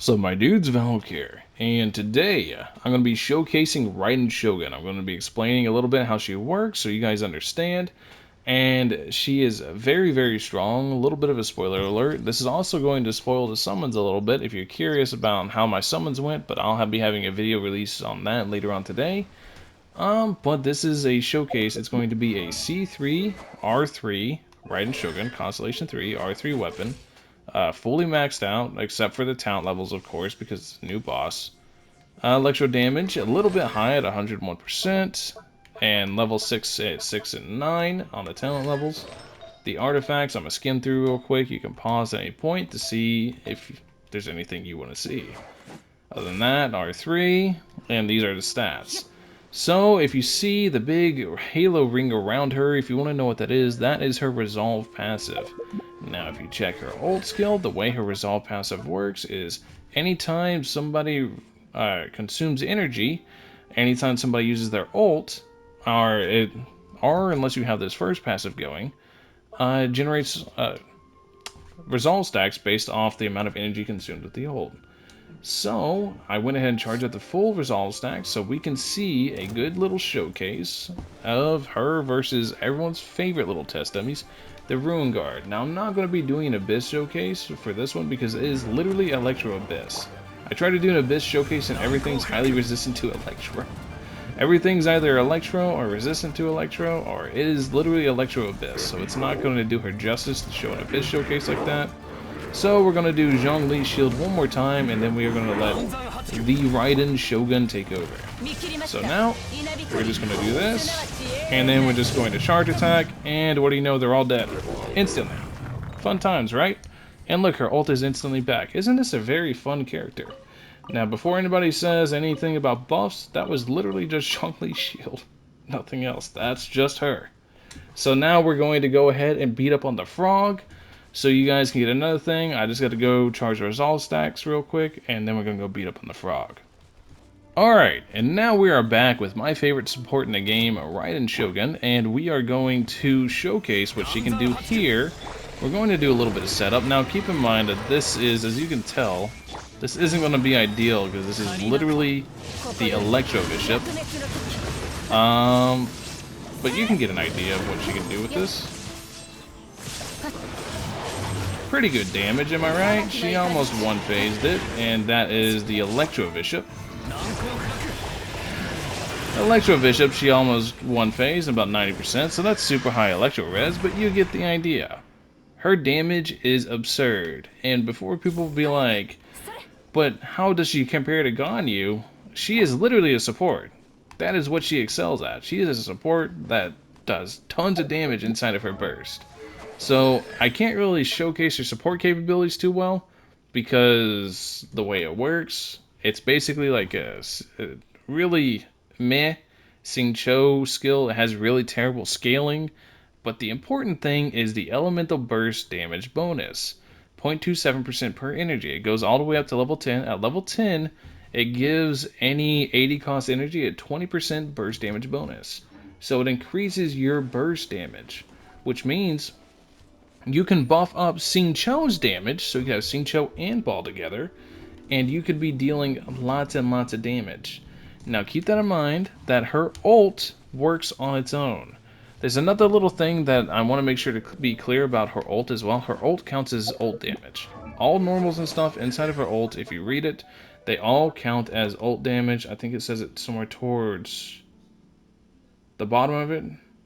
So my dude's Valk here, and today I'm going to be showcasing Raiden Shogun. I'm going to be explaining a little bit how she works so you guys understand, and she is very, very strong. A little bit of a spoiler alert. This is also going to spoil the summons a little bit if you're curious about how my summons went, but be having a video release on that later on today. But this is a showcase. It's going to be a C3 R3 Raiden Shogun Constellation 3 R3 weapon. Fully maxed out, except for the talent levels, of course, because it's a new boss. Electro damage, a little bit high at 101%, and level 6 at 6 and 9 on the talent levels. The artifacts, I'm going to skim through real quick. You can pause at any point to see if there's anything you want to see. Other than that, R3, and these are the stats. So, if you see the big halo ring around her, if you want to know what that is her resolve passive. Now, if you check her ult skill, the way her resolve passive works is anytime somebody consumes energy, anytime somebody uses their ult, or unless you have this first passive going, generates resolve stacks based off the amount of energy consumed with the ult. So, I went ahead and charged up the full resolve stack so we can see a good little showcase of her versus everyone's favorite little test dummies, the Ruin Guard. Now, I'm not going to be doing an Abyss showcase for this one because it is literally Electro Abyss. I tried to do an Abyss showcase and everything's highly resistant to Electro. Everything's either Electro or resistant to Electro, or it is literally Electro Abyss, so it's not going to do her justice to show an Abyss showcase like that. So we're going to do Zhongli's shield one more time, and then we are going to let the Raiden Shogun take over. So now, we're just going to do this, and then we're just going to charge attack, and what do you know, they're all dead. Instantly. Fun times, right? And look, her ult is instantly back. Isn't this a very fun character? Now, before anybody says anything about buffs, that was literally just Zhongli's shield. Nothing else. That's just her. So now we're going to go ahead and beat up on the frog. So you guys can get another thing. I just got to go charge the resolve stacks real quick, and then we're going to go beat up on the frog. Alright, and now we are back with my favorite support in the game, Raiden Shogun, and we are going to showcase what she can do here. We're going to do a little bit of setup. Now keep in mind that this is, as you can tell, this isn't going to be ideal because this is literally the Electro Bishop. But you can get an idea of what she can do with this. Pretty good damage, am I right? She almost one-phased it, and that is the Electro Bishop. Electro Bishop, she almost one-phased, about 90%, so that's super high Electro Res, but you get the idea. Her damage is absurd, and before people be like, but how does she compare to Ganyu? She is literally a support. That is what she excels at. She is a support that does tons of damage inside of her burst. So, I can't really showcase her support capabilities too well, because the way it works, it's basically like a really meh Xingqiu skill. It has really terrible scaling, but the important thing is the elemental burst damage bonus. 0.27% per energy. It goes all the way up to level 10. At level 10, it gives any 80 cost energy a 20% burst damage bonus. So it increases your burst damage, which means you can buff up Xingqiu's damage, so you have Xingqiu and Ball together, and you could be dealing lots and lots of damage. Now keep that in mind, that her ult works on its own. There's another little thing that I want to make sure to be clear about her ult as well. Her ult counts as ult damage. All normals and stuff inside of her ult, if you read it, they all count as ult damage. I think it says it somewhere towards the bottom of it.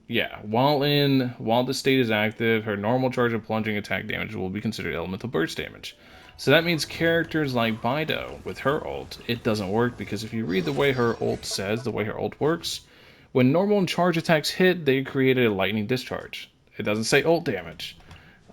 Yeah, while the state is active, her normal charge of plunging attack damage will be considered elemental burst damage. So that means characters like Bido, with her ult, it doesn't work because if you read the way her ult says, the way her ult works, when normal and charge attacks hit, they create a lightning discharge. It doesn't say ult damage.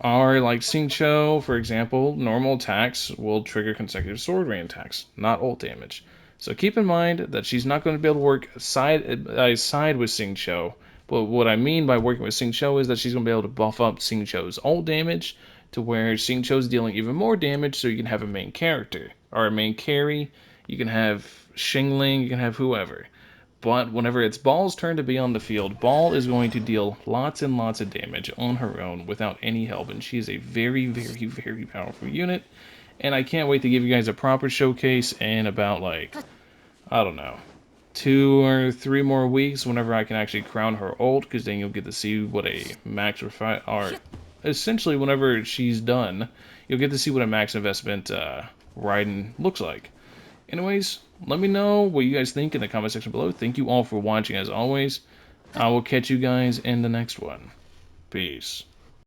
Or like Xingqiu, for example, normal attacks will trigger consecutive sword rain attacks, not ult damage. So keep in mind that she's not going to be able to work side by side with Xingqiu. But what I mean by working with Xingqiu is that she's going to be able to buff up Xingqiu's ult damage to where Xingqiu's dealing even more damage, so you can have a main character or a main carry. You can have Xingling, you can have whoever. But whenever it's Ball's turn to be on the field, Ball is going to deal lots and lots of damage on her own without any help, and she is a very, very, very powerful unit. And I can't wait to give you guys a proper showcase in about, like, I don't know, 2 or 3 more weeks whenever I can actually crown her ult, because then you'll get to see what a max refine, or essentially whenever she's done, you'll get to see what a max investment Raiden looks like. Anyways, let me know what you guys think in the comment section below. Thank you all for watching as always. I will catch you guys in the next one. Peace.